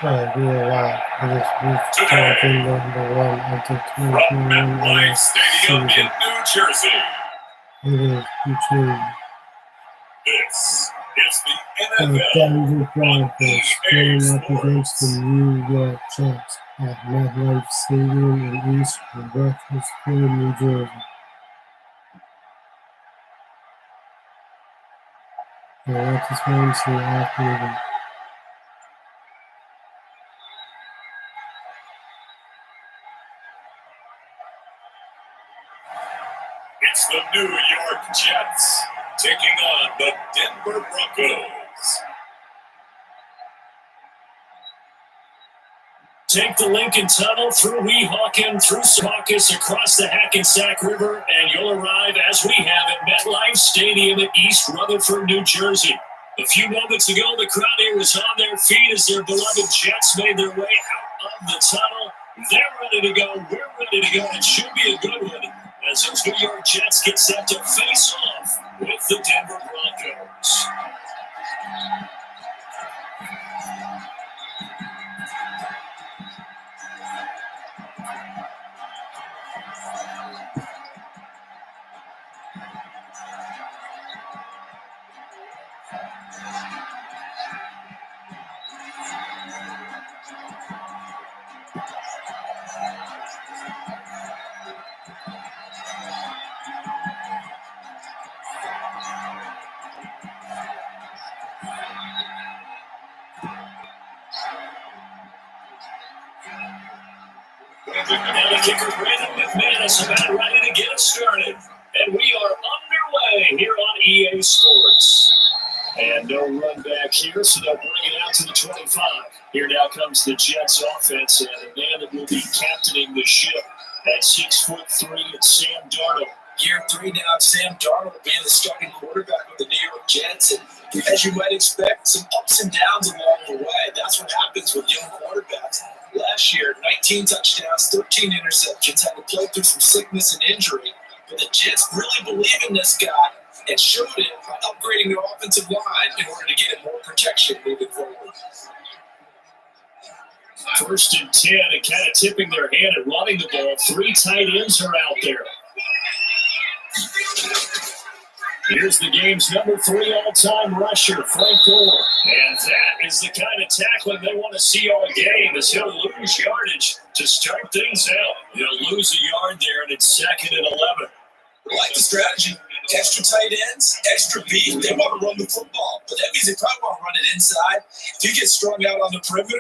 real life. It is week 7, number 1 of the From 2021 MetLife Stadium season. in New Jersey, It is between this is the the NFL Denver on Broncos EA going up against the Sports. New York Jets at MetLife Stadium in East Rutherford, New Jersey. So let's just wait and see after the It's the New York Jets taking on the Denver Broncos. Take the Lincoln Tunnel through Weehawken, through Secaucus, across the Hackensack River, and you'll arrive, as we have, at MetLife Stadium in East Rutherford, New Jersey. A few moments ago, the crowd here was on their feet as their beloved Jets made their way out of the tunnel. They're ready to go. We're ready to go. It should be a good one as those New York Jets get set to face off with the Denver Broncos. Now the kicker, Brandon McMahon, is about ready to get us started. And we are underway here on EA Sports. And no run back here, so they'll bring it out to the 25. Here now comes the Jets offense, and the man that will be captaining the ship at 6'3", it's Sam Darnold. Year 3 now, Sam Darnold being the starting quarterback of the New York Jets. And as you might expect, some ups and downs along the way. That's what happens with young quarterbacks. Last year, 19 touchdowns, 13 interceptions, had to play through some sickness and injury. But the Jets really believe in this guy and showed it by upgrading their offensive line in order to get him more protection moving forward. 1st and 10, and kind of tipping their hand and running the ball. 3 tight ends are out there. Here's the game's number 3 all-time rusher, Frank Gore. And that is the kind of tackling they want to see all game, as he'll lose yardage to start things out. He'll lose a yard there, and it's 2nd and 11. I like the strategy. Extra tight ends, extra beef. They want to run the football, but that means they probably want to run it inside. If you get strung out on the perimeter,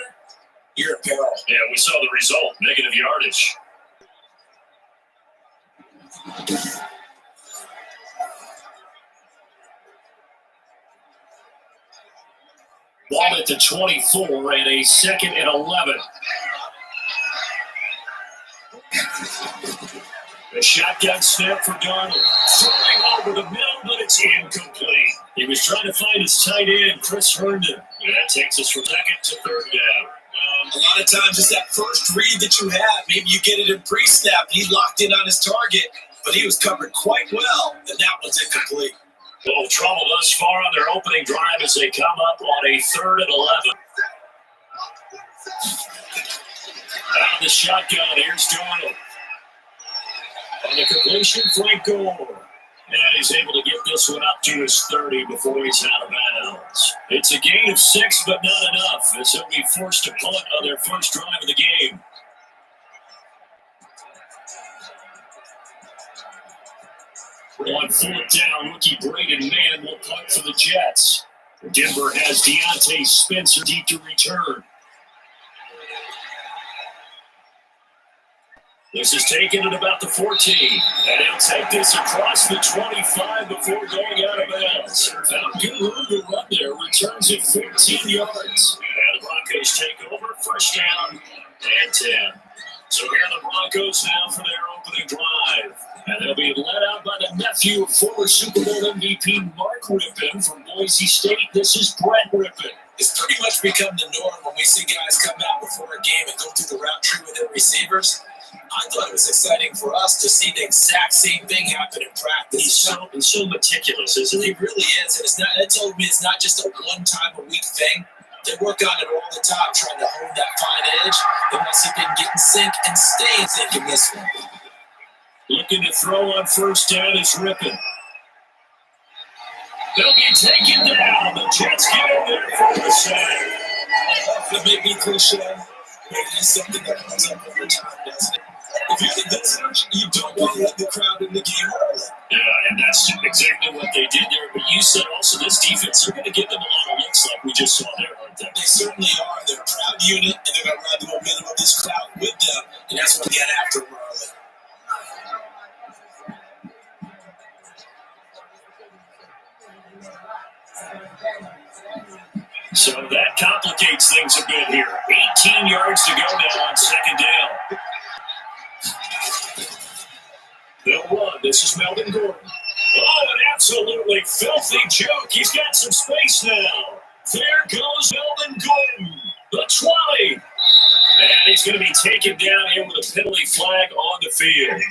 you're in peril. Yeah, we saw the result, negative yardage. Ball at the 24 and a 2nd and 11. A shotgun snap for Darnold. Throwing over the middle, but it's incomplete. He was trying to find his tight end, Chris Herndon. And that takes us from 2nd to 3rd down. A lot of times it's that first read that you have. Maybe you get it in pre-snap. He locked in on his target, but he was covered quite well, and that one's incomplete. Little trouble thus far on their opening drive as they come up on a 3rd and 11. Out of the shotgun, here's Darnold. On the completion, Frank Gore. And he's able to get this one up to his 30 before he's out of bounds. It's a gain of 6, but not enough, as he'll be forced to punt on their first drive of the game. On 4th down, rookie Braden Mann will punt for the Jets. Denver has Deontay Spencer deep to return. This is taken at about the 14. And he'll take this across the 25 before going out of bounds. Found good room to run there. Returns it 15 yards. And the Broncos take over. 1st down and 10. So here are the Broncos now for their opening drive. And they'll be led out by the nephew of former Super Bowl MVP Mark Rippon from Boise State. This is Brett Rippon. It's pretty much become the norm when we see guys come out before a game and go through the route tree with their receivers. I thought it was exciting for us to see the exact same thing happen in practice. He's so meticulous, isn't he? He really is. And it told me it's not just a one-time-a-week thing. They work on it all the time, trying to hone that fine edge. They must have been getting sync and staying sync in this one. Looking to throw on first down is Rippon. They'll be taken down. The Jets get in there for the sack. That may be cliche, but it is something that comes up over time, doesn't it? If you're the visitors, you don't want to let the crowd in the game early. Yeah, and that's exactly what they did there. But you said also this defense, they're going to give them a lot of looks like we just saw there, aren't they? They certainly are. They're a proud unit, and they're going to ride the momentum of this crowd with them, and that's what we get after them early. So that complicates things a bit here. 18 yards to go now on second down. They'll run. This is Melvin Gordon. Oh, an absolutely filthy joke. He's got some space now. There goes Melvin Gordon. The 20. And he's going to be taken down here with a penalty flag on the field.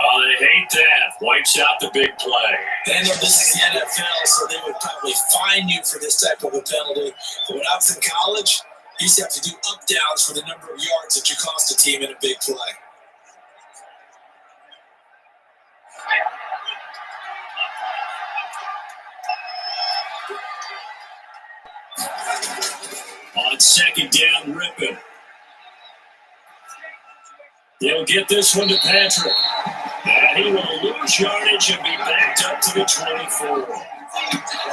Oh, they hate that. Wipes out the big play. They know this is the NFL, so they would probably fine you for this type of a penalty. But when I was in college, you used to have to do up downs for the number of yards that you cost a team in a big play. On second down, Rippon. They'll get this one to Patrick. And he will lose yardage and be backed up to the 24.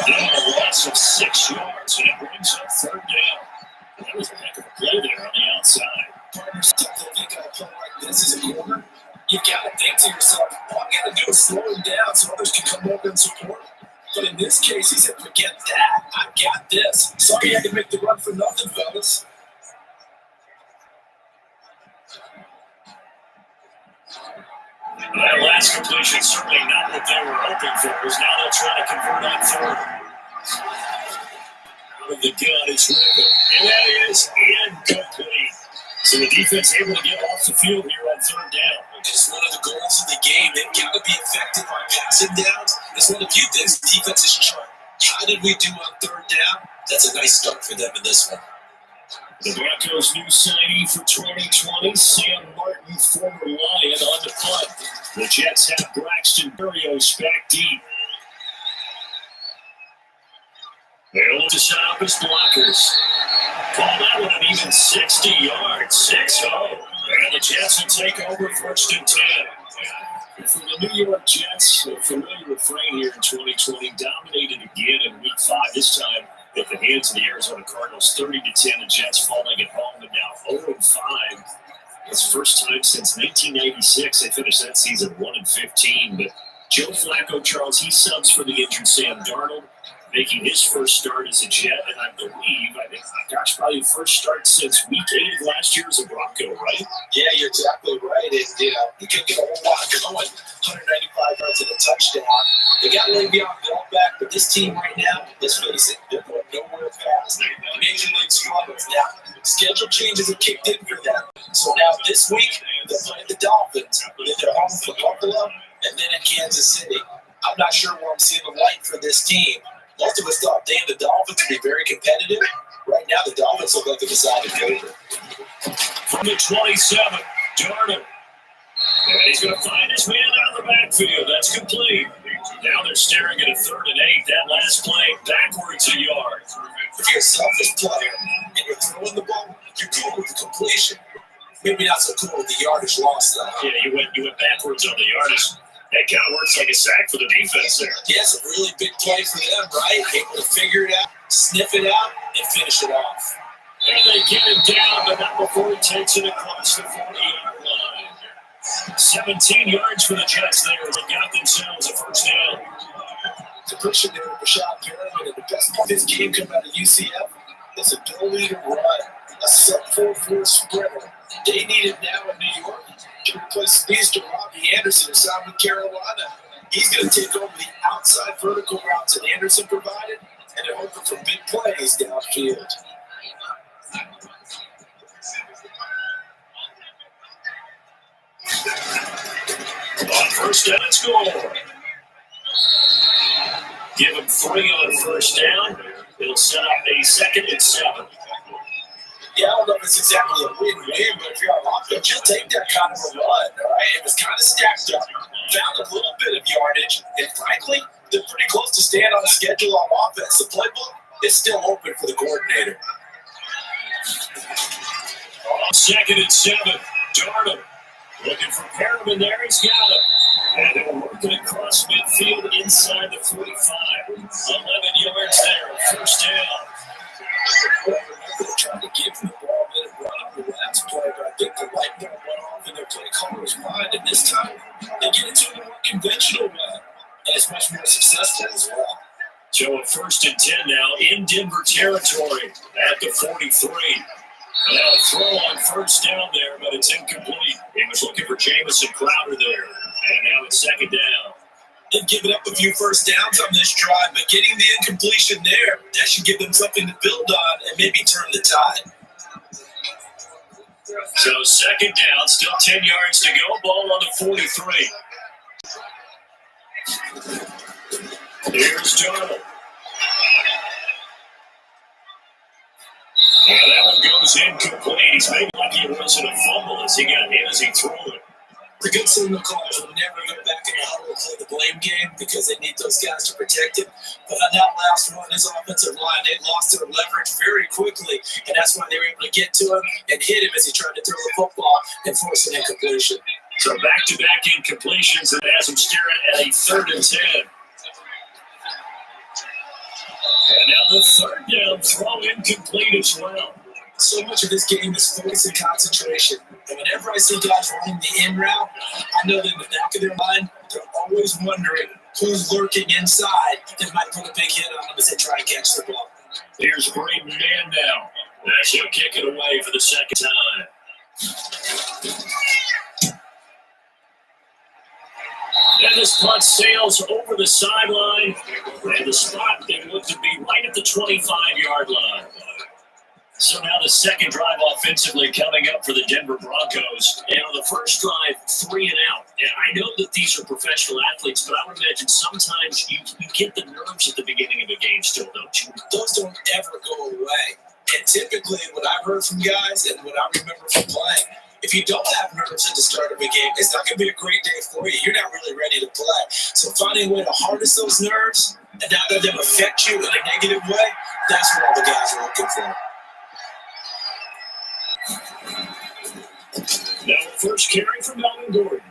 Then a loss of 6 yards, and it brings up third down. That was a heck of a play there on the outside. Partners start to think of a play like this as a corner. You've got to think to yourself, all I got to do is slow him down so others can come over and support him. But in this case, he said, forget that. I've got this. Sorry you had to make the run for nothing, fellas. That last completion certainly not what they were hoping for, because now they'll try to convert on third. Out of the gun is Rippon, and that is incomplete. So the defense able to get off the field here on third down. It's one of the goals of the game. They've got to be effective on passing downs. It's one of the few things the defense is trying. How did we do on third down? That's a nice start for them in this one. The Broncos' new signee for 2020, Sam Martin, former Lion, on the punt. The Jets have Braxton Berrios back deep. They'll look to set up as blockers. Call that one an even 60 yards, 6-0. And the Jets will take over first and 10. For the New York Jets, a familiar refrain here in 2020, dominated again in Week 5, this time at the hands of the Arizona Cardinals, 30-10. The Jets falling at home, and now 0-5. It's first time since 1996 they finished that season 1-15. But Joe Flacco, Charles, he subs for the injured Sam Darnold, making his first start as a Jet, and I think, probably the first start since Week 8 of last year as a Bronco, right? Yeah, you're exactly right. And, he couldn't get a whole lot going. 195 yards and a touchdown. They got Le'Veon Bell back, but this team right now, let's face it, they're going nowhere fast. Major League struggles. Now, schedule changes have kicked in for them. So now this week, they're playing the Dolphins. Then they're home for Buffalo, and then in Kansas City. I'm not sure where I'm seeing the light for this team. Most of us thought, damn, the Dolphins would be very competitive. Right now, the Dolphins look like the decided favorite. From the 27, Darnold. And he's going to find his man out of the backfield. That's complete. Now they're staring at a 3rd and 8. That last play, backwards a yard. If you're a selfish player and you're throwing the ball, you're cool with the completion. Maybe not so cool with the yardage loss, though. Yeah, you went backwards on the yardage. That kind of works like a sack for the defense there. Yeah, it's a really big play for them, right? Able to figure it out, sniff it out, and finish it off. And they get him down, but not before he takes it across the 40-yard line. 17 yards for the Jets there. They got themselves a first down. To push it there with Rashad Perriman, and the best part of this game coming out of UCF is ability to run. A sub-4-4 sprinter. They need it now in New York. To replace speedster Robbie Anderson, who signed with Carolina. He's going to take over the outside vertical routes that Anderson provided, and they're hoping for big plays downfield. On first down and score. 3 on first down. It'll set up a 2nd and 7. Yeah, I don't know if it's exactly a win-win, but if you're on offense, you'll take that kind of a run, all right? It was kind of stacked up, found a little bit of yardage, and frankly, they're pretty close to staying on the schedule on offense. The playbook is still open for the coordinator. 2nd and 7. Darnold looking for Perriman there. He's got him. And they're working across midfield inside the 45. 11 yards there. First down. They're trying to give him the ball and run on the last play, but I think the light bulb went off in their play caller's mind. And this time, they get it to a more conventional way. And it's much more successful as well. So a 1st and 10 now in Denver territory at the 43. Now a throw on first down there, but it's incomplete. He was looking for Jamison Crowder there. And now it's 2nd down. They've given up a few first downs on this drive, but getting the incompletion there, that should give them something to build on and maybe turn the tide. So 2nd down, still 10 yards to go. Ball on the 43. Here's Darnold. And that one goes incomplete. He's maybe lucky it wasn't a fumble as he got hit as he threw it. The good signal callers will never go back in the huddle and play the blame game because they need those guys to protect him. But on that last one, his offensive line, they lost their leverage very quickly, and that's why they were able to get to him and hit him as he tried to throw the football and force an incompletion. So back-to-back incompletions that has him staring at a 3rd and 10. And now the 3rd down throw incomplete as well. So much of this game is focus and concentration. And whenever I see guys running the in route, I know that in the back of their mind, they're always wondering who's lurking inside that might put a big hit on them as they try to catch the ball. Here's Braden Mann now. As he'll kick it away for the 2nd time. And this punt sails over the sideline. And the spot they look to be right at the 25-yard line. So now the 2nd drive offensively coming up for the Denver Broncos. And on the first drive, 3 and out. And I know that these are professional athletes, but I would imagine sometimes you get the nerves at the beginning of a game still, don't you? Those don't ever go away. And typically what I've heard from guys and what I remember from playing, if you don't have nerves at the start of a game, it's not going to be a great day for you. You're not really ready to play. So finding a way to harness those nerves and not let them affect you in a negative way, that's what all the guys are looking for. Now, first carry from Melvin Gordon.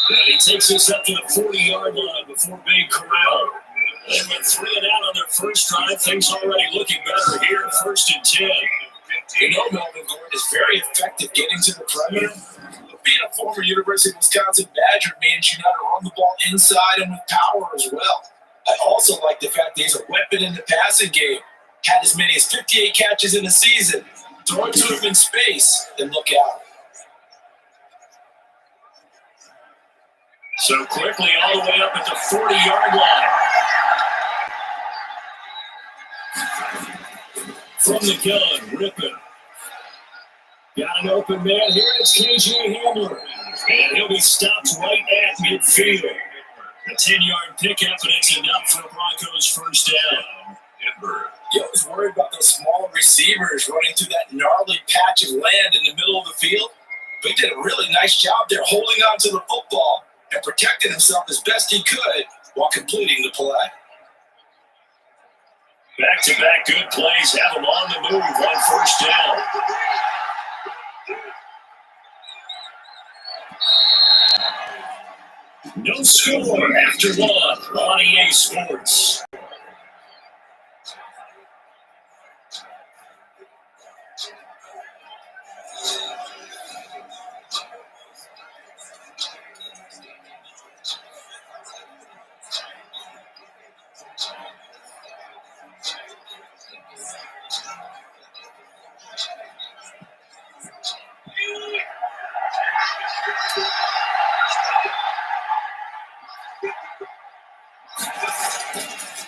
And he takes us up to the 40-yard line before being corralled. They went 3 and out on their first drive. Things already looking better here. 1st and 10. You know Melvin Gordon is very effective getting to the perimeter. Being a former University of Wisconsin Badger means you know how to run the ball inside and with power as well. I also like the fact that he's a weapon in the passing game. Had as many as 58 catches in a season. Throw it to him in space and look out. So quickly all the way up at the 40-yard line. From the gun, Rippon. Got an open man here. It's KJ Hamler. And he'll be stopped right at midfield. A 10-yard pickup, and it's enough for the Broncos' first down. You always worried about those small receivers running through that gnarly patch of land in the middle of the field. But he did a really nice job there holding on to the football and protecting himself as best he could while completing the play. Back-to-back good plays have him on the move on first down. No score after 1 on EA Sports.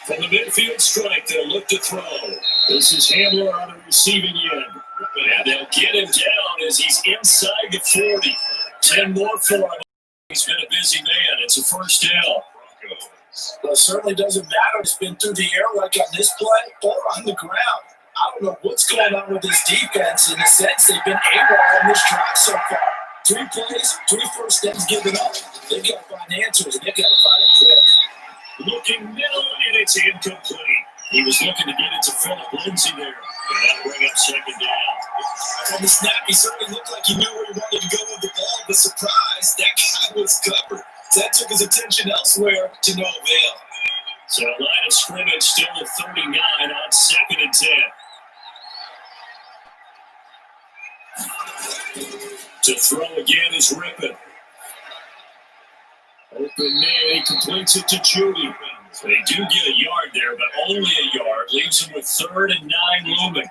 From the midfield strike, they'll look to throw. This is Hamler on the receiving end. And they'll get him down as he's inside the 40. 10 more for him. He's been a busy man. It's a first down. Well, it certainly doesn't matter. It's been through the air like on this play or on the ground. I don't know what's going on with this defense in the sense they've been AWOL on this drive so far. 3 plays, 3 first downs given up. They've got to find answers, and they've got to find them quick. Looking middle, and it's incomplete. He was looking to get it to Philip Lindsay there, and that'll bring up second down. From the snap, he certainly looked like he knew where he wanted to go with the ball, but surprise, that guy was covered. So that took his attention elsewhere to no avail. So line of scrimmage still at 39 on 2nd and 10. To throw again is Rippon. Open man, he completes it to Judy. So they do get a yard there, but only a yard. Leaves him with 3rd and 9 looming.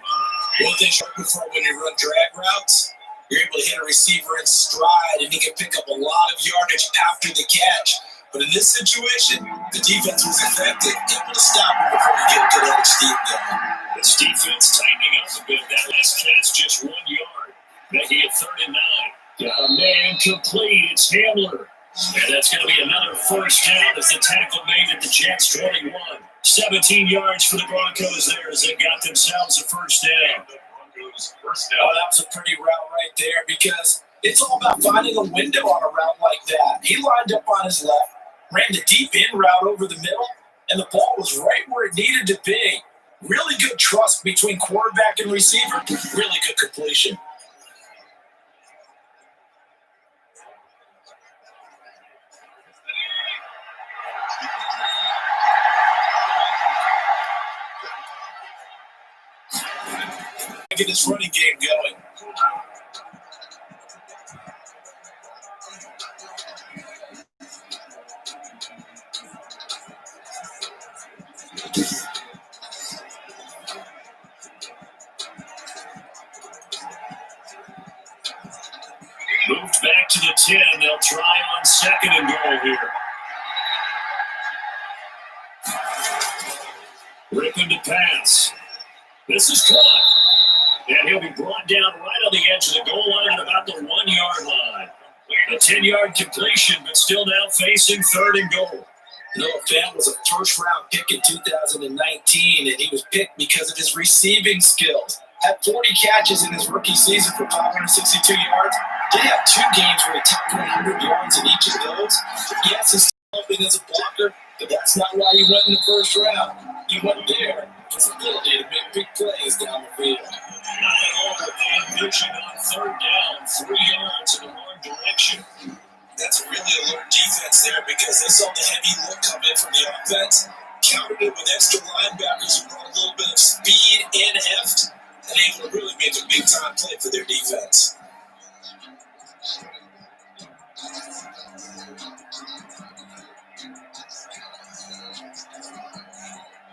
One thing you're looking for when you run drag routes, you're able to hit a receiver in stride, and he can pick up a lot of yardage after the catch. But in this situation, the defense was effective, able to stop him before he get a good edge deep going. This defense tightening up a bit. That last catch just 1 yard, making it 3rd and 9. Got a man complete. It's Hamler. And that's going to be another first down as the tackle made at the Jets 21. 17 yards for the Broncos there as they got themselves a first down. Oh, that was a pretty route right there because it's all about finding a window on a route like that. He lined up on his left, ran the deep in route over the middle, and the ball was right where it needed to be. Really good trust between quarterback and receiver. Really good completion. Get this running game going. Moved back to the 10. They'll try on 2nd and goal here. Ripping to pass. This is caught. And he'll be brought down right on the edge of the goal line at about the 1 yard line. A 10-yard completion, but still now facing 3rd and goal. Noah Fant was a first-round pick in 2019, and he was picked because of his receiving skills. Had 40 catches in his rookie season for 562 yards. Did have 2 games where he topped 100 yards in each of those. Yes, he's still helping as a blocker, but that's not why he went in the first round. He went there with his ability to make big plays down the field. Not at all with the vision on 3rd down, 3 yards in the wrong direction. That's a really alert defense there because they saw the heavy look come in from the offense, countered it with extra linebackers who brought a little bit of speed and heft, and able to really make a big-time play for their defense.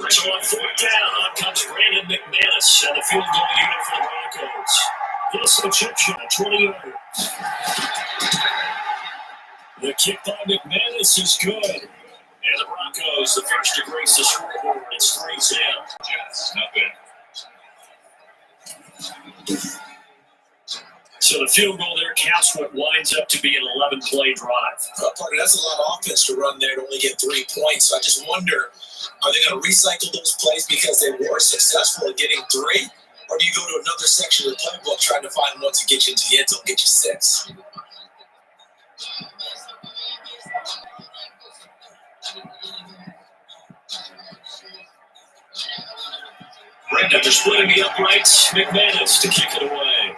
So on 4th down, on comes Brandon McManus and the field goal unit for the Broncos. This is a chip shot, 20-yarder. The kick by McManus is good. And the Broncos, the first to grace the scoreboard. It's 3 down. Yes, not bad. So the field goal there counts what winds up to be an 11-play drive. Partner, that's a lot of offense to run there to only get 3 points. So I just wonder, are they going to recycle those plays because they were successful at getting 3? Or do you go to another section of the playbook trying to find one to get you into the end zone, get you 6? After splitting the uprights, McManus to kick it away.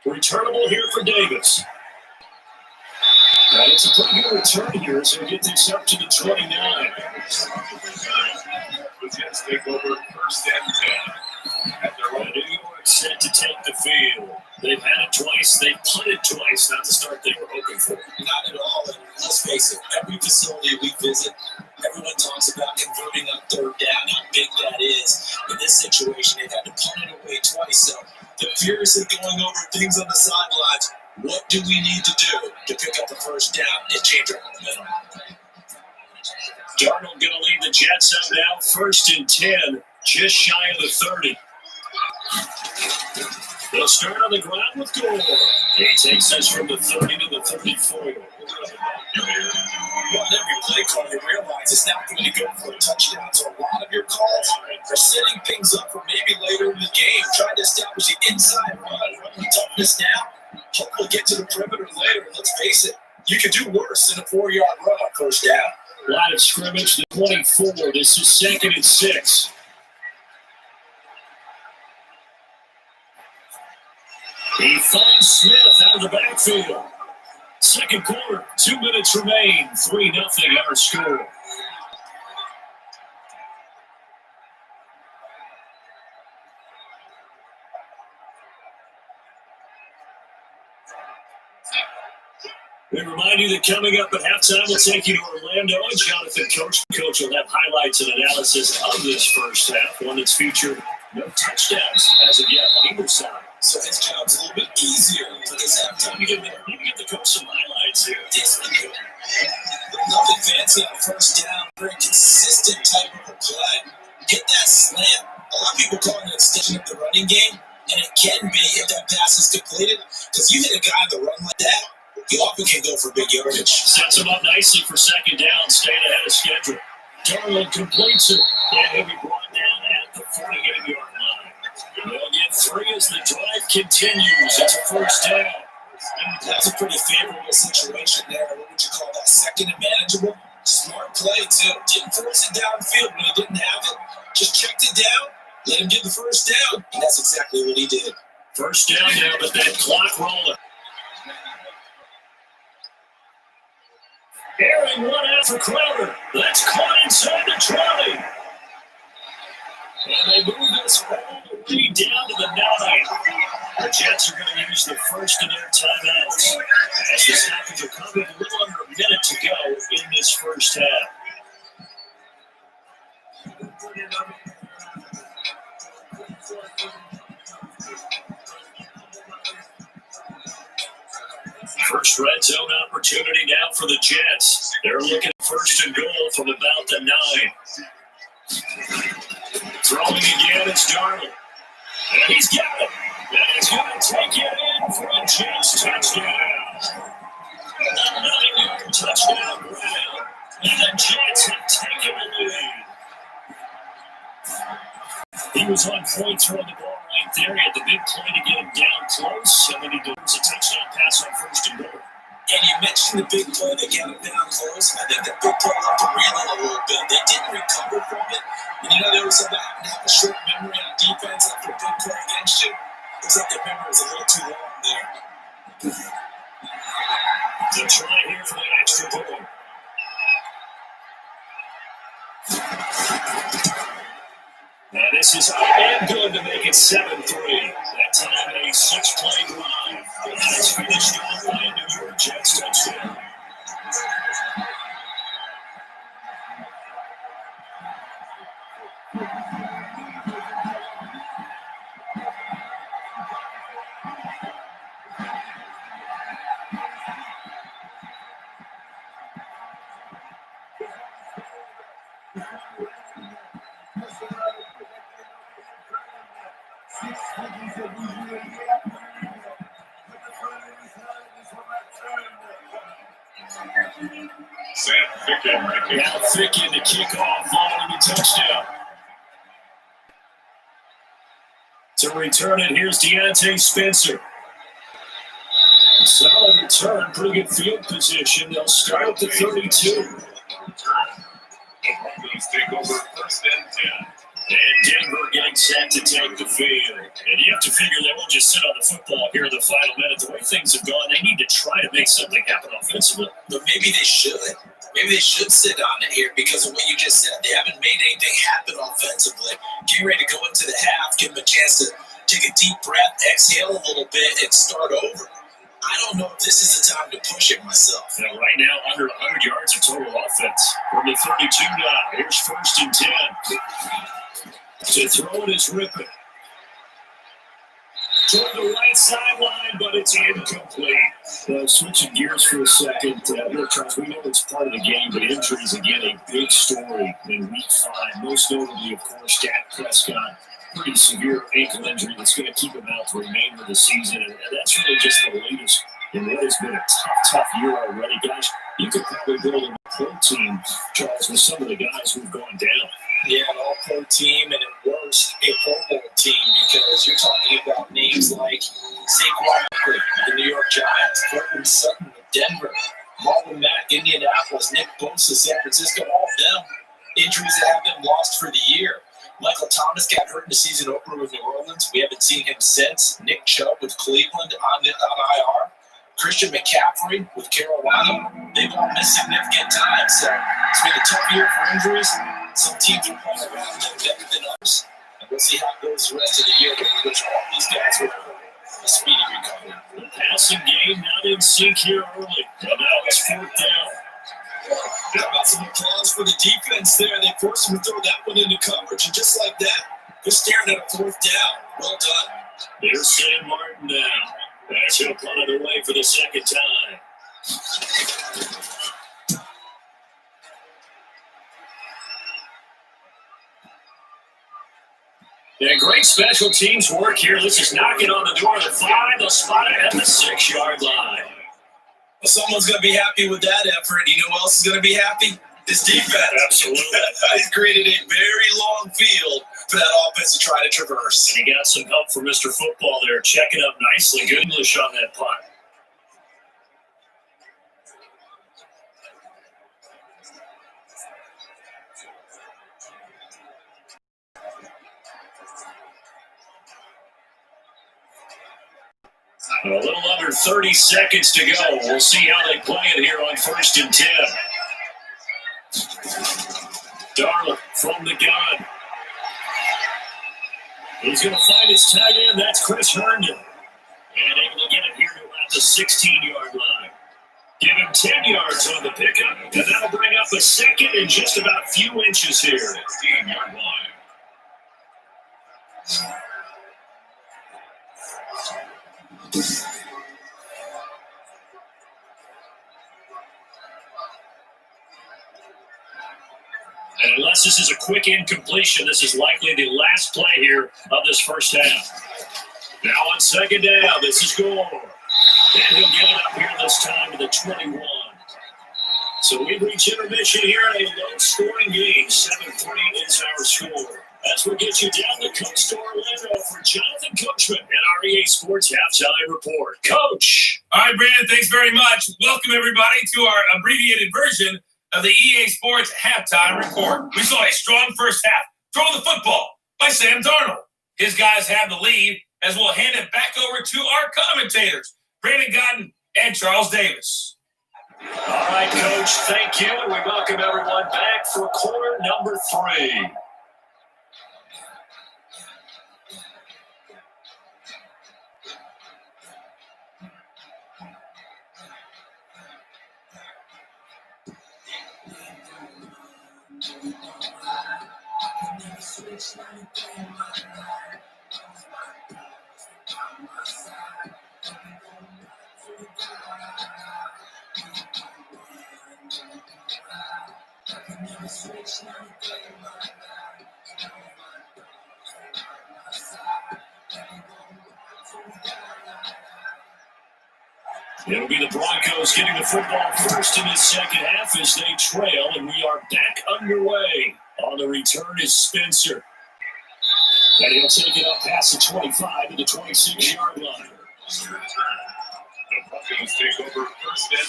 Returnable here for Davis. It's a pretty good return here, so he gets this up to the 29. The Jets take over 1st and 10. At their own New York set to take the field. They've had it twice. They've punted twice. Not the start they were hoping for. Not at all. And let's face it, every facility we visit, everyone talks about converting on 3rd down, how big that is. In this situation, they've had to punt it away twice. So they're furiously going over things on the sidelines. What do we need to do to pick up the 1st down and change our momentum? Darnold going to lead the Jets up now, 1st and 10, just shy of the 30. They'll start on the ground with Gore. He takes us from the 30 to the 34. Well, every play call, you realize it's not going to go for a touchdown. So a lot of your calls are setting things up for maybe later in the game, trying to establish the inside run toughness now. Hopefully get to the perimeter later. Let's face it, you could do worse than a 4-yard run on first down. Line of scrimmage, the 24. This is 2nd and 6. He finds Smith out of the backfield. Second quarter, 2 minutes remain. 3-0 our score. We remind you that coming up at halftime, we'll take you to Orlando, and Jonathan Coach will have highlights and analysis of this first half, one that's featured no touchdowns as of yet on either side. So his job's a little bit easier because halftime you get the coach some highlights here. Nothing fancy on first down, very consistent type of a play. Get that slant. A lot of people call it an extension of the running game, and it can be if that pass is completed. Because you hit a guy on the run like that, he often can go for big yardage. Sets him up nicely for second down, staying ahead of schedule. Darnold completes it, and he'll be brought down at the 48-yard line. They'll get 3 as the drive continues. It's a first down. That's a pretty favorable situation there. What would you call that? Second and manageable? Smart play, too. Didn't force it downfield when he didn't have it. Just checked it down, let him get the first down. And that's exactly what he did. First down now, but that clock rolling. Aaron one out for Crowder. That's caught inside the 20. And they move this all the way down to the 9. The Jets are going to use the first of their timeouts. As this happens, will come in a little under a minute to go in this first half. First red zone opportunity now for the Jets. They're looking first and goal from about the 9. Throwing again, it's Darnold. And he's got it. And he's going to take it in for a Jets touchdown. A 9-yard touchdown ground. And the Jets have taken the lead. He was on point throwing the ball right there. He had the big play to get him down close. And then he delivers a touchdown pass on first and goal. And you mentioned the big play that got him down close. I think that big play left him reeling a little bit. They didn't recover from it. And there was something that have a short memory on defense after a big play against you. It's like their memory was a little too long there. The try here for the extra point. Now this is up and good to make it 7-3. That time a 6-play drive. And it's finished off by a New York Jets touchdown. Now Ficken to kick off following the touchdown. To return it, here's Deontay Spencer. Solid return, pretty good field position. They'll start at the 32. The Broncos take over first and 10. And Denver getting set to take the field. And you have to figure they won't just sit on the football here in the final minute. The way things have gone, they need to try to make something happen offensively. But maybe they should. Maybe they should sit on it here because of what you just said. They haven't made anything happen offensively. Getting ready to go into the half, give them a chance to take a deep breath, exhale a little bit, and start over. I don't know if this is the time to push it myself. Now, right now, under 100 yards of total offense. From the 32 now, here's first and 10. To throw it is Rippon. Toward the right sideline, but it's incomplete. Switching gears for a second, Charles, we know it's part of the game, but injuries, again, a big story in Week 5. Most notably, of course, Dak Prescott. Pretty severe ankle injury that's going to keep him out the remainder of the season. And that's really just the latest in what has been a tough year already. Guys, you could probably build a pro team, Charles, with some of the guys who've gone down. Yeah, an all-pro team, and at worst, a Pro Bowl team, because you're talking about names like Saquon Barkley with the New York Giants, Cortland Sutton with Denver, Marlon Mack, Indianapolis, Nick Bosa, San Francisco, all of them injuries that have been lost for the year. Michael Thomas got hurt in the season opener with New Orleans. We haven't seen him since. Nick Chubb with Cleveland on IR. Christian McCaffrey with Carolina. They've all missed significant time. So it's been a tough year for injuries. Some teams are playing around them better than others. And we'll see how it goes the rest of the year, which all these guys will have a speedy recovery. The passing game not in sync here early. And now it's 4th down. How about some applause for the defense there? They forced him to throw that one into coverage. And just like that, they're staring at a 4th down. Well done. There's Sam Martin now. As he'll punt it away for the second time. Yeah, great special teams work here. This is knocking on the door of the 5. They'll spot it at the 6-yard line. Well, someone's going to be happy with that effort. You know who else is going to be happy? This defense. Absolutely. He's created a very long field for that offense to try to traverse. And he got some help from Mr. Football there, checking up nicely. Good English on that punt. A little under 30 seconds to go. We'll see how they play it here on 1st and 10. Darnold from the gun. He's going to find his tight end. That's Chris Herndon. And able to get it here to about the 16-yard line. Give him 10 yards on the pickup. And that'll bring up a second and just about a few inches here. 16-yard line. And unless this is a quick incompletion, this is likely the last play here of this first half. Now on 2nd down, this is Gore. And he'll get it up here this time to the 21. So we reach intermission here in a low-scoring game. 7-3 is our score. As we get you down the coast to Orlando for Jonathan Coachman and our EA Sports Halftime Report. Coach! All right, Brandon, thanks very much. Welcome, everybody, to our abbreviated version of the EA Sports Halftime Report. We saw a strong first half throwing the football by Sam Darnold. His guys have the lead as we'll hand it back over to our commentators, Brandon Godden and Charles Davis. All right, Coach, thank you, and we welcome everyone back for quarter number 3. It'll be the Broncos getting the football first in this second half as they trail, and we are back underway. On the return is Spencer. And he'll take it up past the 25 to the 26-yard line. The Broncos take over 1st and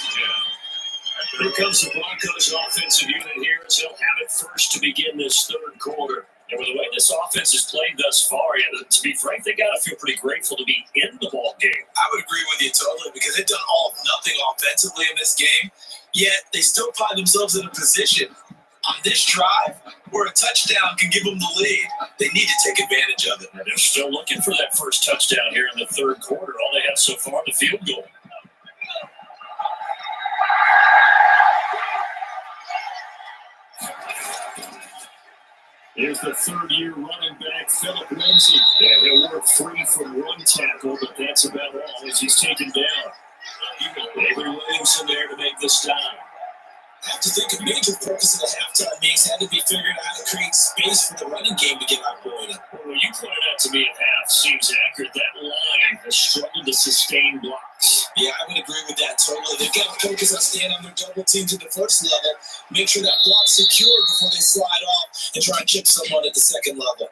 10. Here comes the Broncos offensive unit here as they'll have it first to begin this 3rd quarter. And with the way this offense has played thus far, to be frank, they got to feel pretty grateful to be in the ball game. I would agree with you totally, because they've done all of nothing offensively in this game, yet they still find themselves in a position on this drive where a touchdown can give them the lead. They need to take advantage of it. And they're still looking for that first touchdown here in the 3rd quarter. All they have so far, the field goal. Here's the 3rd-year running back, Philip Lindsay. And he'll work free from one tackle, but that's about all as he's taken down. Avery Williamson there to make the stop. I have to think a major purpose of the halftime meetings had to be figuring out how to create space for the running game to get operating. Well, you pointed out to me at half seems accurate. That line has struggled to sustain blocks. Yeah, I would agree with that totally. They've got to focus on staying on their double teams at the first level, make sure that block's secured before they slide off and try and chip someone at the second level.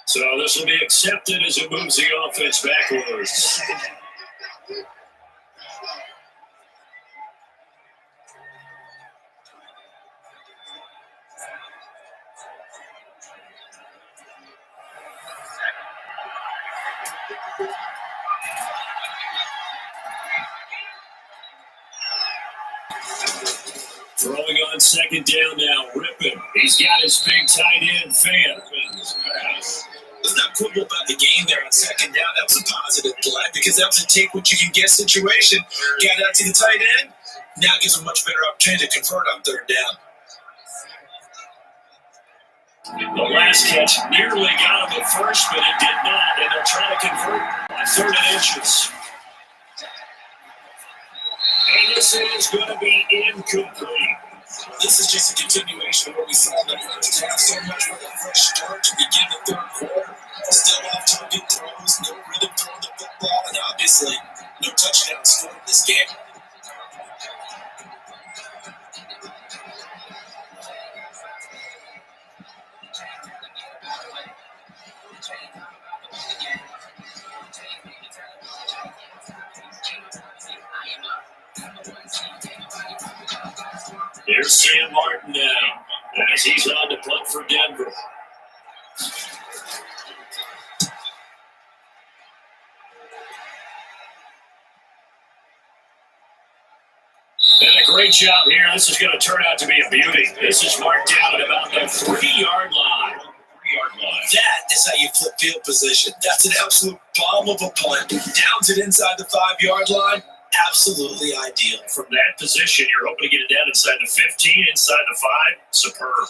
So this will be accepted as it moves the offense backwards. Throwing on second down now, Rippon. He's got his big tight end fan. Let's not quibble about the game there on second down. That was a positive play because that was a take what you can get situation. Got out to the tight end. Now gives a much better opportunity to convert on third down. The last catch nearly got him at first, but it did not, and they're trying to convert on 3rd and inches. And this is going to be incomplete. This is just a continuation of what we saw in the first half. So much for the fresh start to begin the third quarter. Still off target throws, no rhythm throwing the football, and obviously no touchdown scored in this game. Here's Sam Martin now as he's on to punt for Denver. And a great job here. This is going to turn out to be a beauty. This is marked down at about the 3-yard line. That is how you flip field position. That's an absolute bomb of a punt. Downs it inside the 5-yard line. Absolutely ideal. From that position, you're hoping to get it down inside the 15, inside the 5. Superb.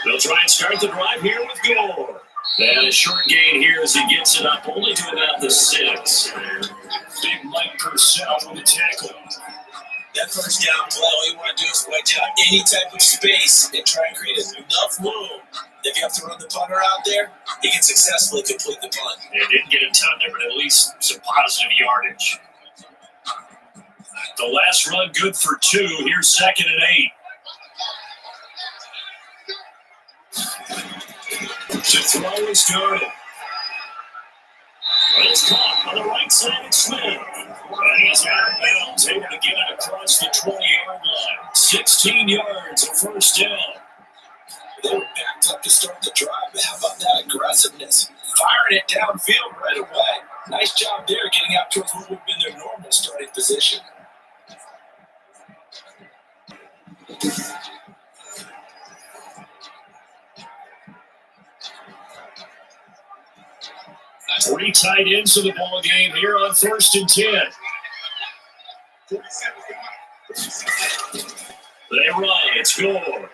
They'll try and start the drive here with Gore. And a short gain here as he gets it up, only to about the 6. Big Mike Purcell with the tackle. That first down play, all you want to do is wedge out any type of space and try and create enough room. If you have to run the punter out there, he can successfully complete the punt. It didn't get a ton there, but at least some positive yardage. The last run good for 2. Here's 2nd and 8. To throw is started. It's caught on the right side of Smith. And he's out of bounds, able to get it across the 20-yard line. 16 yards of first down. They were backed up to start the drive, but how about that aggressiveness? Firing it downfield right away. Nice job there, getting out towards what would have been their normal starting position. Three tight ends of the ball game here on 1st and 10. They run. It's Gore.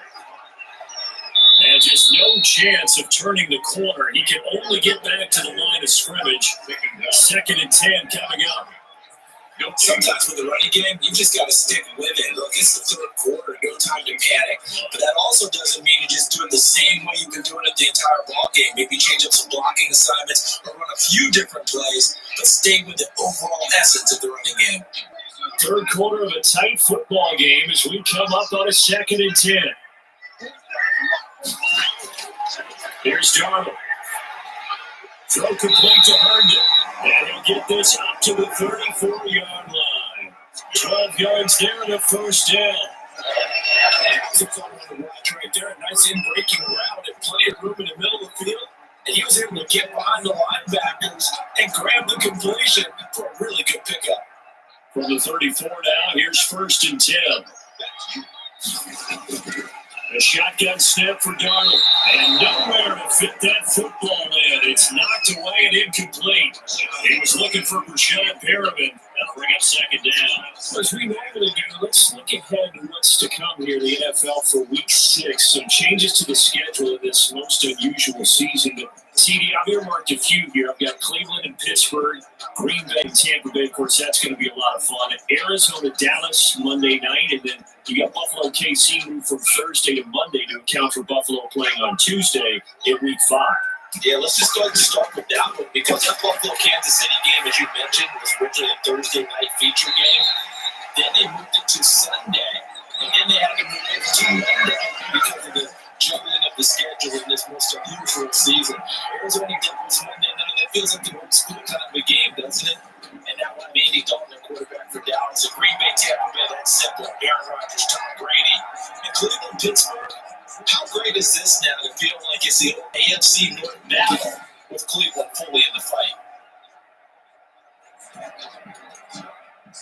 And just no chance of turning the corner. He can only get back to the line of scrimmage. 2nd and 10 coming up. Sometimes with the running game, you just got to stick with it. Look, it's the third quarter, no time to panic. But that also doesn't mean you just do it the same way you've been doing it the entire ball game. Maybe change up some blocking assignments or run a few different plays, but stay with the overall essence of the running game. Third quarter of a tight football game as we come up on a 2nd and 10. Here's Darnold. Throw complete to Herndon. And he'll get this up to the 34-yard line. 12 yards there and a first down. Right there, a nice in-breaking route and plenty of room in the middle of the field. And he was able to get behind the linebackers and grab the completion for a really good pickup. From the 34 now, here's 1st and 10. A shotgun snap for Darnold. And nowhere to fit that football in. It's knocked away and incomplete. He was looking for Brashad Perriman. And bring up second down. As we normally do, let's look ahead to what's to come here in the NFL for Week 6. Some changes to the schedule in this most unusual season. But CD, I've earmarked a few here. I've got Cleveland and Pittsburgh, Green Bay and Tampa Bay. Of course, that's going to be a lot of fun. Arizona, Dallas, Monday night. And then you got Buffalo, KC moved from Thursday to Monday to account for Buffalo playing on Tuesday in Week 5. Yeah, let's just go ahead and start with that one because that Buffalo-Kansas City game, as you mentioned, was originally a Thursday night feature game. Then they moved it to Sunday, and then they had to move it to Monday because of the juggling of the schedule in this most unusual season. Arizona Devils Monday night, that feels like the old school kind of a game, doesn't it? And now with Andy Dalton, quarterback for Dallas, and Green Bay, Tampa Bay, that's simple. Aaron Rodgers, Tom Brady, and Cleveland, Pittsburgh. How great is this now to feel like it's the old AFC North battle with Cleveland fully in the fight?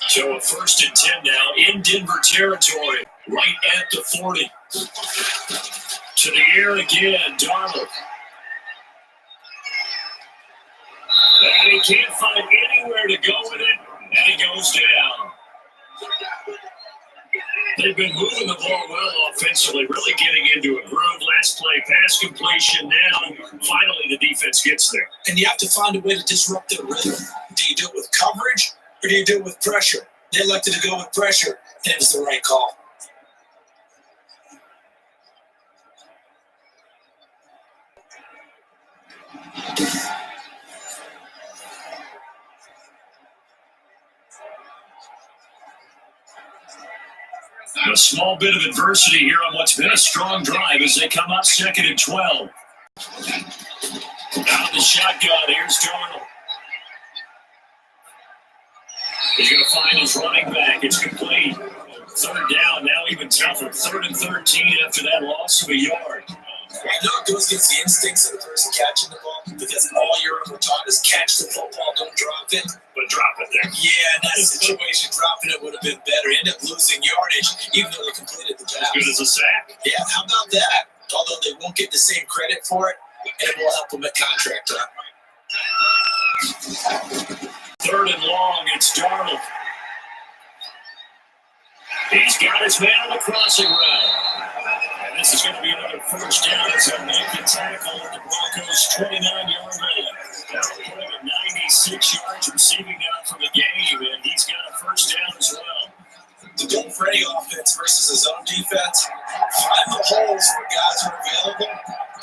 So a 1st and 10 now in Denver territory, right at the 40. To the air again, Darnold. And he can't find anywhere to go with it, and he goes down. They've been moving the ball well offensively, really getting into a groove. Last play, pass completion now. Finally, the defense gets there. And you have to find a way to disrupt their rhythm. Do you do it with coverage or do you do it with pressure? They elected to go with pressure, and it was the right call. A small bit of adversity here on what's been a strong drive as they come up 2nd and 12. Out of the shotgun, here's Darnold. He's going to find his running back. It's complete. 3rd down, now even tougher. 3rd and 13 after that loss of a yard. I know it goes against the instincts of the person catching the ball because all you're ever taught is catch the football, don't drop it. But drop it there. Yeah, in that situation, dropping it would have been better. End up losing yardage, even though they completed the pass. As good as a sack. Yeah, how about that? Although they won't get the same credit for it, and it will help them at contract time. 3rd and long, it's Darnold. He's got his man on the crossing route. And this is going to be another 1st down. It's a naked tackle at the Broncos' 29-yard line. Putting a 96 yards receiving now from the game, and he's got a 1st down as well. The Bill Freddy offense versus his own defense, find the holes where guys are available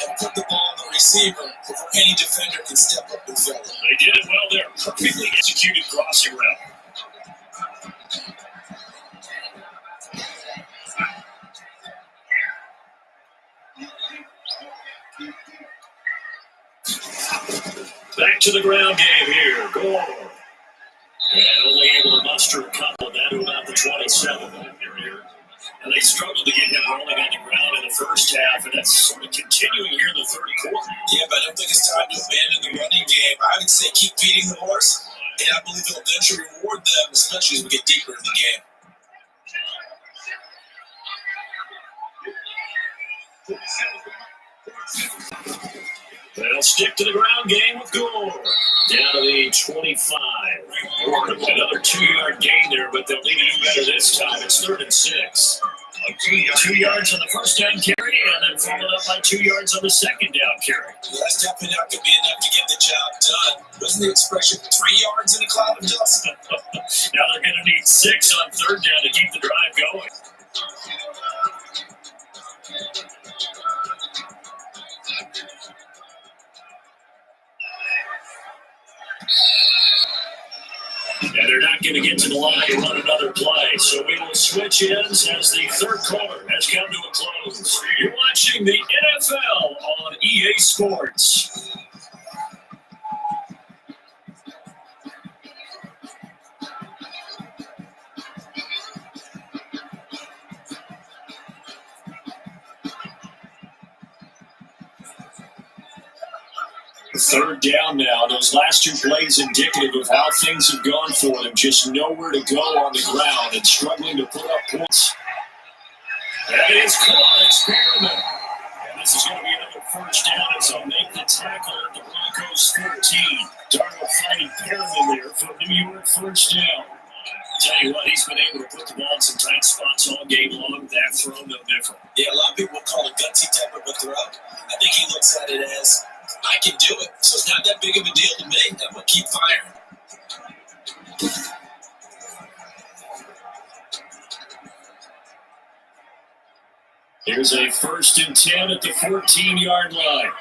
and put the ball on the receiver before any defender can step up and fill it. They did it well there. Perfectly executed crossing route. Back to the ground game here. Gore. And only able to muster a couple down to about the 27. And they struggled to get him rolling on the ground in the first half, and that's sort of continuing here in the 3rd quarter. Yeah, but I don't think it's time to abandon the running game. I would say keep feeding the horse, and I believe it'll eventually reward them, especially as we get deeper in the game. They'll stick to the ground game with Gore. Down to the 25. Another 2-yard gain there, but they'll need to do better this time. It's 3rd and 6. 2 yards on the 1st down carry, and then followed up by 2 yards on the 2nd down carry. Well, that's definitely not going to be enough to get the job done. Wasn't the expression 3 yards in a cloud of dust? Now they're going to need 6 on 3rd down to keep the drive going. And they're not going to get to the line to run another play. So we will switch ends as the 3rd quarter has come to a close. You're watching the NFL on EA Sports. Third down now. Those last 2 plays indicative of how things have gone for them. Just nowhere to go on the ground and struggling to put up points. That is caught. Experiment. And this is going to be another 1st down as they'll make the tackle at the Broncos 13. Darnold finding Perriman there for New York 1st down. Tell you what, he's been able to put the ball in some tight spots all game long. That throw, no different. Yeah, a lot of people would call it gutsy type of a throw. I think he looks at it as, I can do it, so it's not that big of a deal to me. I'm going to keep firing. Here's a 1st and 10 at the 14-yard line.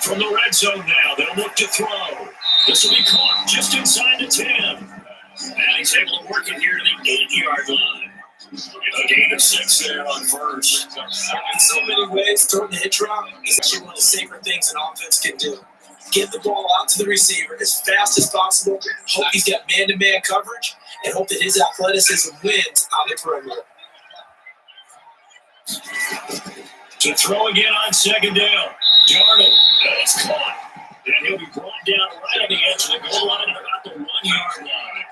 From the red zone now, they'll look to throw. This will be caught just inside the 10. And he's able to work it here to the 8-yard line. A gain of 6 there on first. In so many ways, throwing the hitch route is actually one of the safer things an offense can do. Get the ball out to the receiver as fast as possible, hope he's got man-to-man coverage, and hope that his athleticism wins on the perimeter. To throw again on 2nd down. Darnold, that's caught. And he'll be brought down right on the edge of the goal line at about the 1-yard line.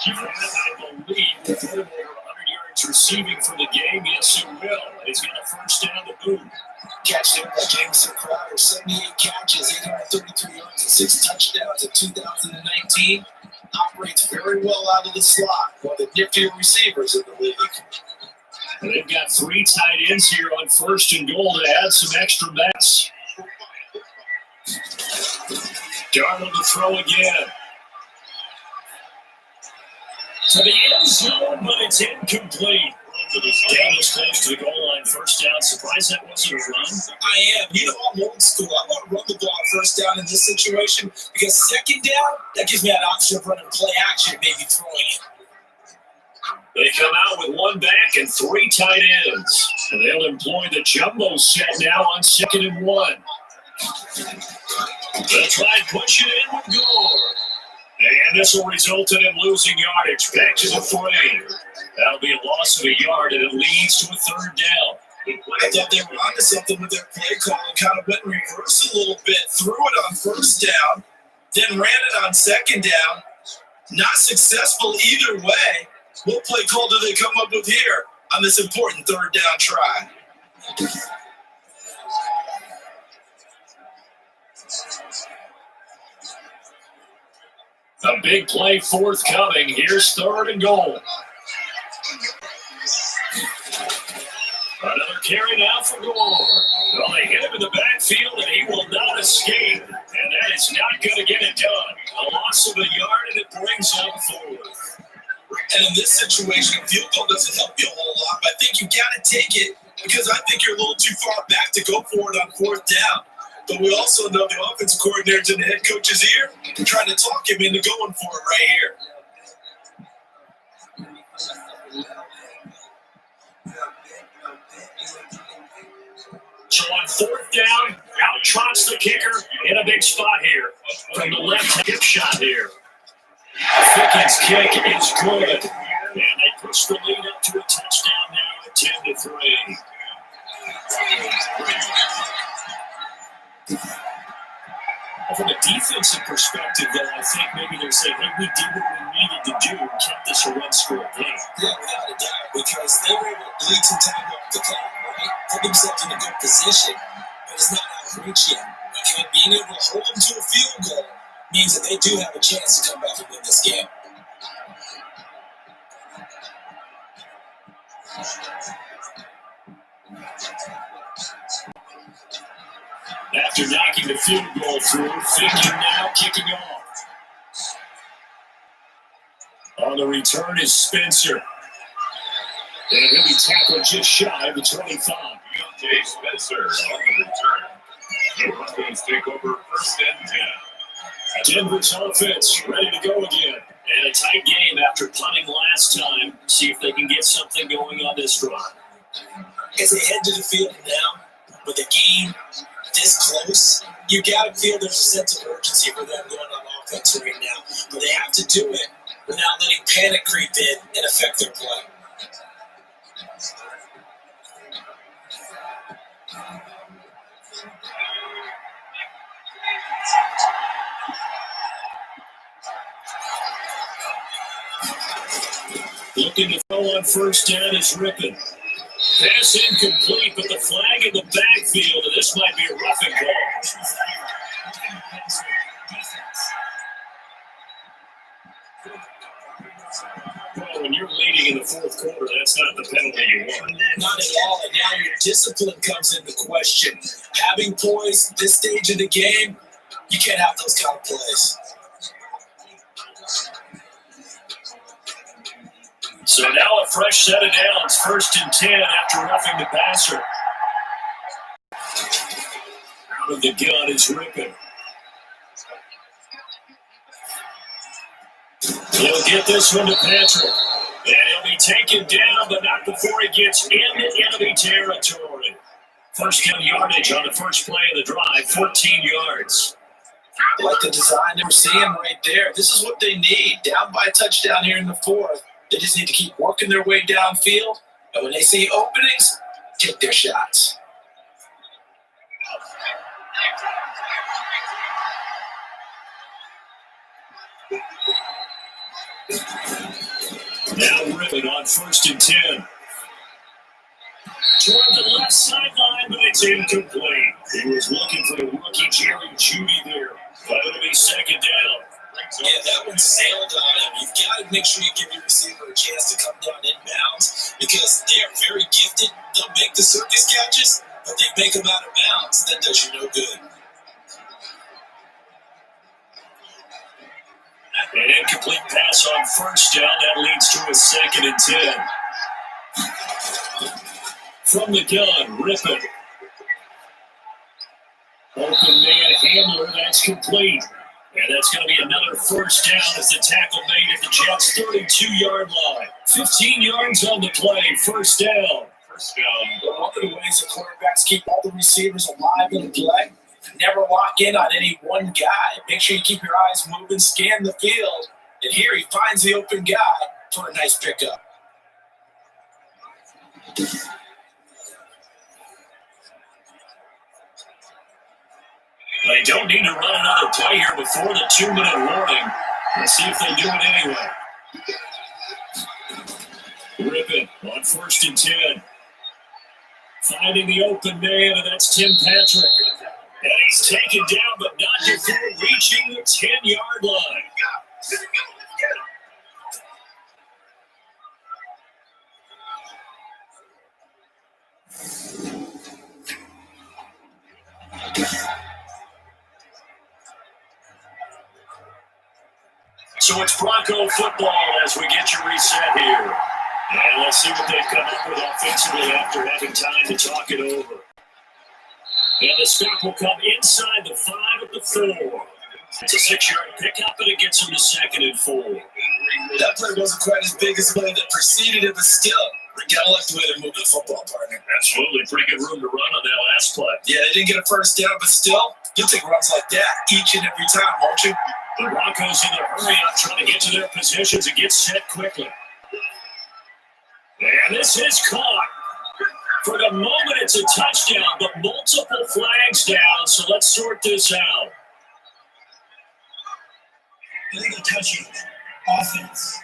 I believe will put him over 100 yards receiving for the game. Yes, it will. He's got a 1st down to boot. Catch there by Jameson Crowder, 78 catches, 833 yards, and 6 touchdowns in 2019. Operates very well out of the slot, one of the niftier receivers in the league. And they've got 3 tight ends here on 1st and goal to add some extra mess. Darnold to throw again. To the end zone, but it's incomplete. Daniels close to the goal line, 1st down. Surprised that wasn't a run. I am. You know, I'm old school. I want to run the ball on 1st down in this situation because 2nd down, that gives me an option of running play action, maybe throwing it. They come out with 1 back and 3 tight ends. And they'll employ the jumbo set now on 2nd and 1. They'll try and push it in with Gore. And this will result in him losing yardage. Back to the 3. That'll be a loss of a yard, and it leads to a 3rd down. I thought they were onto something with their play call and kind of went in reverse a little bit. Threw it on 1st down, then ran it on 2nd down. Not successful either way. What play call do they come up with here on this important 3rd down try? A big play forthcoming. Here's 3rd and goal. Another carry now for Gore. Well, they hit him in the backfield, and he will not escape. And that is not going to get it done. A loss of a yard, and it brings up 4th. And in this situation, a field goal doesn't help you a whole lot. But I think you got to take it because I think you're a little too far back to go for it on 4th down. But we also know the offensive coordinator's in the head coach's ear, trying to talk him into going for it right here. So on 4th down, out trots the kicker in a big spot here. From the left hip shot here. Ficken's kick is good. And they push the lead up to a touchdown now at 10-3. From a defensive perspective, though, I think maybe they're saying, hey, we did what we needed to do and kept this a one-score game. Yeah, without a doubt, because they were able to bleed some time off the clock, right? Put themselves in a good position, but it's not out of reach yet. And being able to hold them to a field goal means that they do have a chance to come back and win this game. After knocking the field goal through, Ficken now kicking off. On the return is Spencer. And he'll be tackled just shy of the 25. Jay Spencer on the return. The Broncos take over 1st and 10. Denver's offense ready to go again. And a tight game after punting last time. See if they can get something going on this drive. As they head to the field now, with the game this close, you got to feel there's a sense of urgency for them going on offense right now. But they have to do it without letting panic creep in and affect their play. Looking to throw on 1st down is Rippon. Pass incomplete, but the flag in the backfield, and this might be a roughing call. ending in the fourth quarter. That's not the penalty you want. Not at all. And now your discipline comes into question. Having poise this stage of the game, you can't have those kind of plays. So now a fresh set of downs, 1st and 10 after roughing the passer. Out of the gun is Rippon. He'll get this one to Patrick. And he'll be taken down, but not before he gets into enemy territory. First down yardage on the first play of the drive, 14 yards. I like the design they were seeing right there. This is what they need. Down by a touchdown here in the fourth. They just need to keep working their way downfield. And when they see openings, take their shots. Now Rippon on 1st and 10. Toward the left sideline, but it's incomplete. He was looking for the rookie Jerry Jeudy there, but it'll be 2nd down. Yeah, that one sailed on him. You've got to make sure you give your receiver a chance to come down inbounds because they are very gifted. They'll make the circus catches, but they make them out of bounds. That does you no good. An incomplete pass on 1st down. That leads to a 2nd and 10. From the gun, Rippon. Open man, Hamler. That's complete. And that's going to be another 1st down as the tackle made at the Jets' 32-yard line. 15 yards on the play, 1st down. But one of the ways the quarterbacks keep all the receivers alive in the play, never lock in on any one guy. Make sure you keep your eyes moving, scan the field. And here he finds the open guy for a nice pickup. They don't need to run another play here before the 2-minute warning. Let's see if they do it anyway. Rippon on 1st and 10. Finding the open man, and that's Tim Patrick. And he's taken down, but not before reaching the 10-yard line. So it's Bronco football as we get you reset here. And let's see what they've come up with offensively after having time to talk it over. And the stop will come inside the 5 of the 4. It's a 6-yard pickup, and it gets them to 2nd and 4. That play wasn't quite as big as the play that preceded it, but still, we got to like the way they're moving the football, partner. Absolutely. Pretty good room to run on that last play. Yeah, they didn't get a 1st down, but still, you'll take runs like that each and every time, won't you? The Broncos in their hurry up, trying to get to their positions and get set quickly. And this is caught. For the moment, it's a touchdown, but multiple flags down, so let's sort this out. Illegal touching. Offense.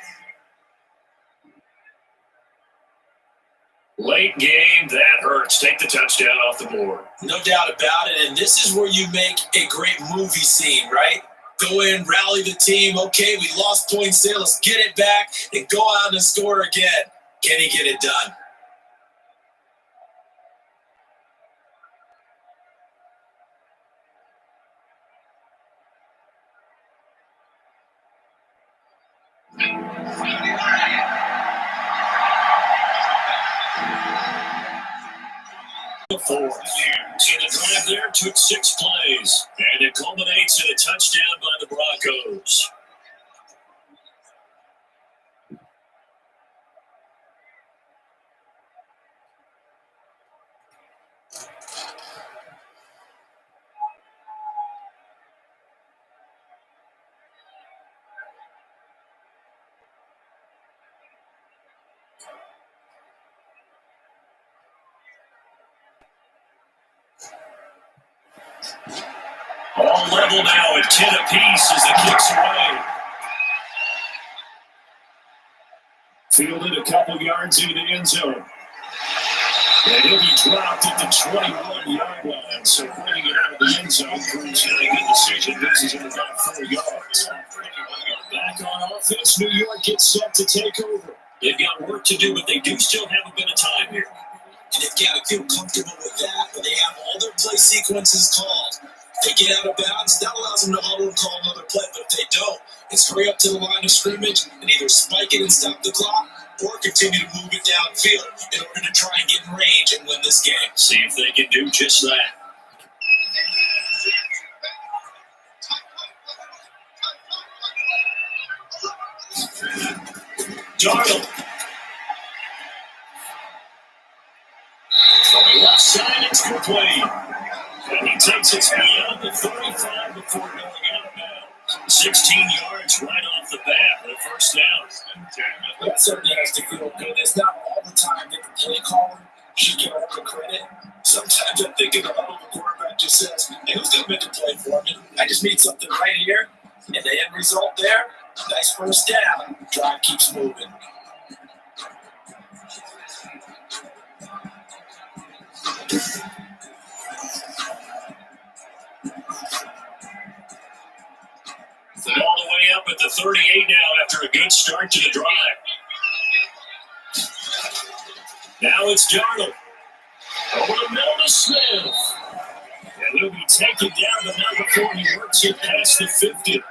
Late game, that hurts. Take the touchdown off the board. No doubt about it, and this is where you make a great movie scene, right? Go in, rally the team. Okay, we lost points there. Let's get it back and go out and score again. Can he get it done? So the drive there took 6 plays, and it culminates in a touchdown by the Broncos. All level now at 10 apiece as the kicks away. Fielded a couple yards into the end zone. And he'll be dropped at the 21-yard line. So bringing it out of the end zone proves not a good decision. Loses it about 4 yards. Back on offense, New York gets set to take over. They've got work to do, but they do still have a bit of time here. And they've got to feel comfortable with that, when they have all their play sequences called. If they get out of bounds, that allows them to huddle and call another play. But if they don't, it's hurry up to the line of scrimmage and either spike it and stop the clock or continue to move it downfield in order to try and get in range and win this game. See if they can do just that. Darnold. From the left side, it's complete. And he takes it beyond the 35 before going out of bounds. 16 yards right off the bat, the first down. That certainly has to feel good. It's not all the time that the play caller should get all the credit. Sometimes I'm thinking the huddle, the quarterback just says, hey, who's going to make a play for me? I just need something right here. And the end result there, nice first down. Drive keeps moving. All the way up at the 38 now after a good start to the drive. Now it's Darnold. Over the middle to Smith. And he'll be taken down, but not before he works it past the 50.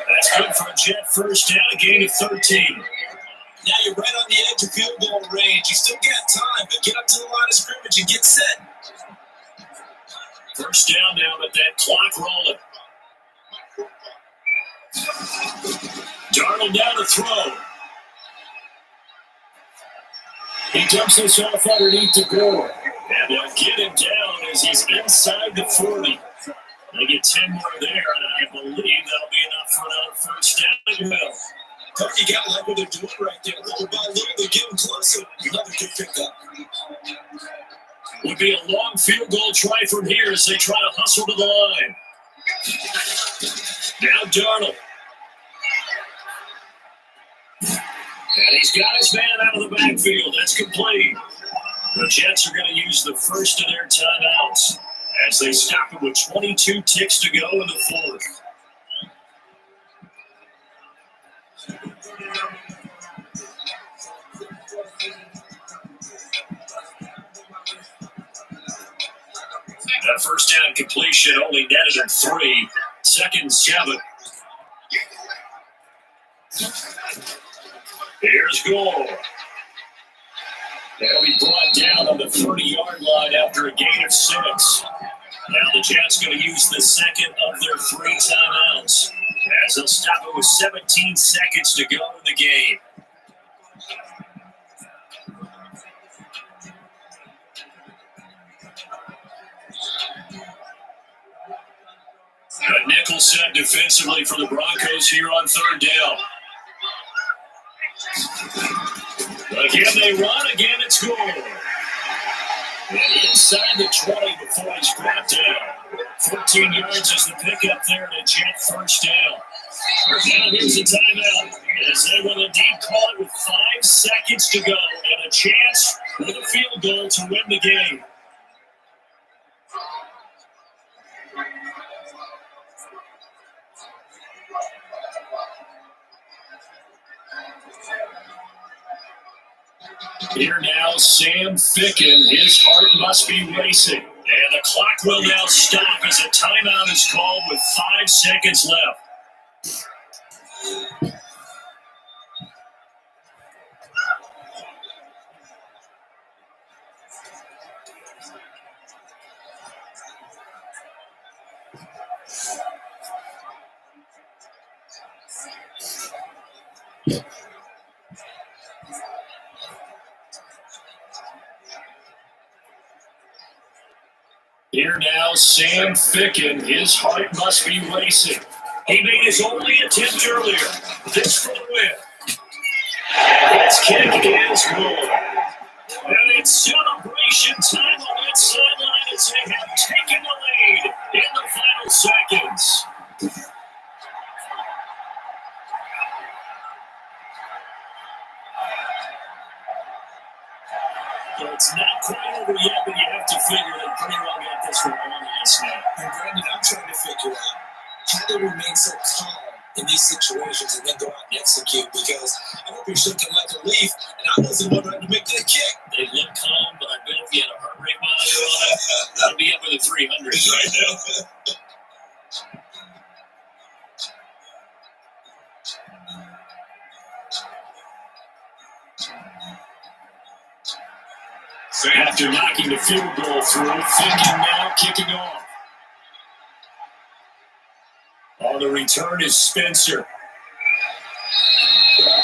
That's good for a Jet first down, a gain of 13. Now you're right on the edge of field goal range. You still got time, but get up to the line of scrimmage and get set. First down now, but that clock rolling. Darnold down to throw. He dumps this off underneath the goal. And they'll get him down as he's inside the 40. They get 10 more there, and I believe that'll be enough for another first down as well. You got to like what they're doing right there. Little by little, they're getting closer. Another good pickup. Would be a long field goal try from here as they try to hustle to the line. Now Darnold. And he's got his man out of the backfield. That's complete. The Jets are going to use the first of their timeouts as they stop it with 22 ticks to go in the fourth. That first down completion only netted him 3. Second and 7. Here's goal. They'll be brought down on the 30-yard line after a gain of 6. Now the Jets going to use the second of their 3 timeouts as they'll stop it with 17 seconds to go in the game. A nickel set defensively for the Broncos here on third down. Again, they run. Again, it's goal. And inside the 20 before he's brought down. 14 yards is the pickup there and a Jet first down. Now here's a timeout as they will indeed call it with 5 seconds to go and a chance with a field goal to win the game. Here now, Sam Ficken. His heart must be racing. And the clock will now stop as a timeout is called with 5 seconds left. Here now, Sam Ficken. His heart must be racing. He made his only attempt earlier. This for the win. And his kick is good. And it's celebration time on that sideline as they have taken the lead in the final seconds. So it's not quite over yet, but you have to figure they pretty well got this one on last night. And Brandon, I'm trying to figure out how they remain so calm in these situations and then go out and execute, because I'm up here shaking like a leaf, and I wasn't one right to make that kick. They look calm, but I bet if you had a heart rate monitor on it, I'd be up in the 300s right now. After knocking the field goal through, thinking now, kicking off. On the return is Spencer. Going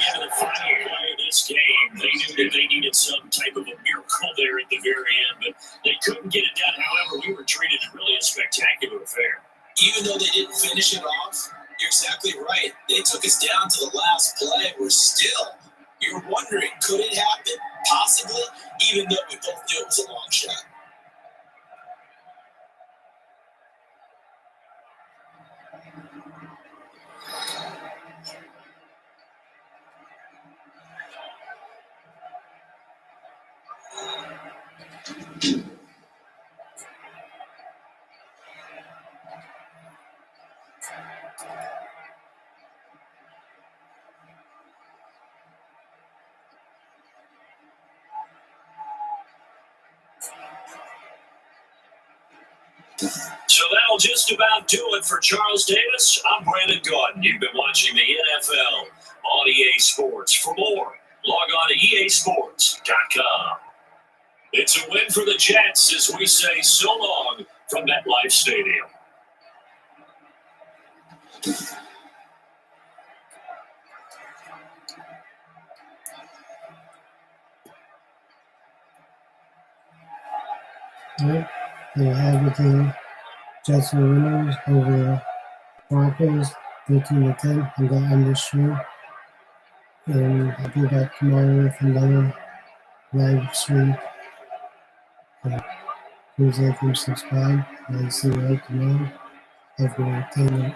into the final play of this game, they knew that they needed some type of a miracle there at the very end, but they couldn't get it done. However, we were treated really a spectacular affair. Even though they didn't finish it off, you're exactly right. They took us down to the last play. You're wondering, could it happen? Possibly, even though we both knew it was a long shot. So that'll just about do it for Charles Davis. I'm Brandon Gordon. You've been watching the NFL on EA Sports. For more, log on to easports.com. It's a win for the Jets as we say so long from MetLife Stadium. Yep, they everything. Jets were winners over the Broncos, 13-10, and got on this show. And I'll be back tomorrow with another live stream. Please like and subscribe, and see you all tomorrow. Have a good entertainment.